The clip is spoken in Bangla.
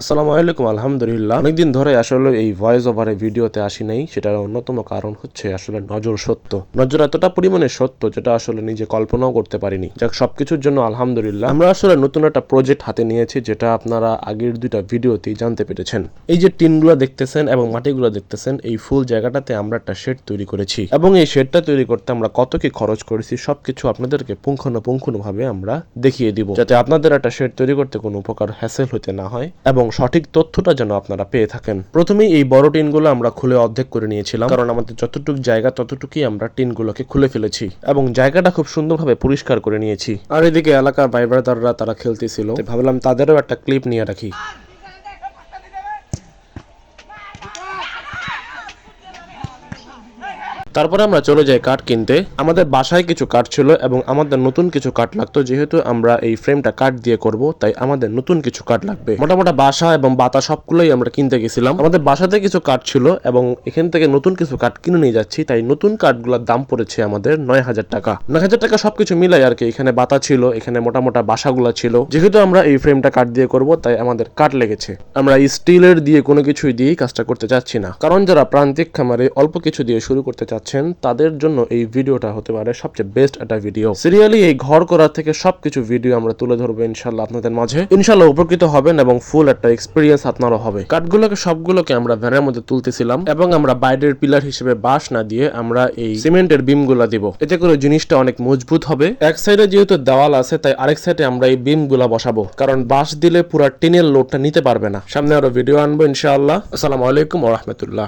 আসসালামু আলাইকুম। আলহামদুলিল্লাহ, অনেকদিন ধরে আসলে এই ভয়েস ওভারে ভিডিওতে আসি নাই। সেটার অন্যতম কারণ হচ্ছে আসলে নজর এতটা পরিমাণে সত্য যেটা আসলে নিজে কল্পনাও করতে পারিনি। যাক, সবকিছুর জন্য আলহামদুলিল্লাহ। আমরা আসলে নতুন একটা প্রজেক্ট হাতে নিয়েছি, যেটা আপনারা আগের দুইটা ভিডিওতেই জানতে পেরেছেন। এই যে টিনগুলো দেখতেছেন এবং মাটিগুলো দেখতেছেন, এই ফুল জায়গাটাতে আমরা একটা শেড তৈরি করেছি এবং এই শেডটা তৈরি করতে আমরা কত কি খরচ করেছি সবকিছু আপনাদেরকে পুঙ্খানুপুঙ্খভাবে আমরা দেখিয়ে দিব, যাতে আপনাদের একটা শেড তৈরি করতে কোনো উপকার হ্যাসেল হতে না হয় এবং সঠিক তথ্যটা যেন আপনারা পেয়ে থাকেন। প্রথমেই এই বড় টিনগুলো আমরা খুলে অর্ধেক করে নিয়েছিলাম, কারণ আমাদের যতটুকু জায়গা ততটুকুই আমরা টিনগুলোকে খুলে ফেলেছি এবং জায়গাটা খুব সুন্দরভাবে পরিষ্কার করে নিয়েছি। আর এদিকে এলাকার ভাই ব্রাদাররা তারা খেলতেছিল, ভাবলাম তাদেরও একটা ক্লিপ নিয়ে রাখি। তারপরে আমরা চলে যাই কাঠ কিনতে। আমাদের বাসায় কিছু কাঠ ছিল এবং আমাদের নতুন কিছু কাঠ লাগতো। যেহেতু আমরা এই ফ্রেমটা কাঠ দিয়ে করব, তাই আমাদের নতুন কিছু কাঠ লাগবে। মোটামোটা বাসা এবং বাতা সবগুলোই আমরা কিনতে গেছিলাম। আমাদের বাসাতে কিছু কাঠ ছিল এবং এখান থেকে নতুন কিছু কাঠ কিনে নিয়ে যাচ্ছি। তাই নতুন কাঠগুলোর দাম পড়েছে আমাদের 9,000 টাকা। 9,000 টাকা সবকিছু মিলাই আর কি। এখানে বাতা ছিল, এখানে মোটামোটা বাসাগুলো ছিল। যেহেতু আমরা এই ফ্রেমটা কাঠ দিয়ে করব, তাই আমাদের কাঠ লেগেছে। আমরা স্টিলের দিয়ে কোনো কিছুই দিয়েই কাজটা করতে চাচ্ছি না, কারণ যারা প্রান্তিক খামারে অল্প কিছু দিয়ে শুরু করতে চাচ্ছেন তাদের জন্য এই ভিডিওটা হতে পারে সবচেয়ে বেস্ট একটা ভিডিও। সিরিয়ালি এই ঘর করা থেকে সবকিছু ভিডিও আমরা তুলে ধরবো ইনশাল্লাহ আপনাদের মাঝে। ইনশাল্লাহ উপকৃত হবেন এবং ফুল একটা এক্সপিরিয়েন্স আপনারও হবে। কাঠগুলোকে সবগুলোকে আমরা ভ্যানের মধ্যে তুলতেছিলাম এবং আমরা বাইরের পিলার হিসেবে বাঁশ না দিয়ে আমরা এই সিমেন্টের বিমগুলা দিব। এতে করে জিনিসটা অনেক মজবুত হবে। এক সাইডে যেহেতু দেওয়াল আছে, তাই আরেক সাইডে আমরা এই বিমগুলা বসাবো, কারণ বাঁশ দিলে পুরো টিনের লোডটা নিতে পারবে না। সামনে আরো ভিডিও আনবো ইনশাআল্লাহ। আসসালামু আলাইকুম ওয়া রাহমাতুল্লাহ।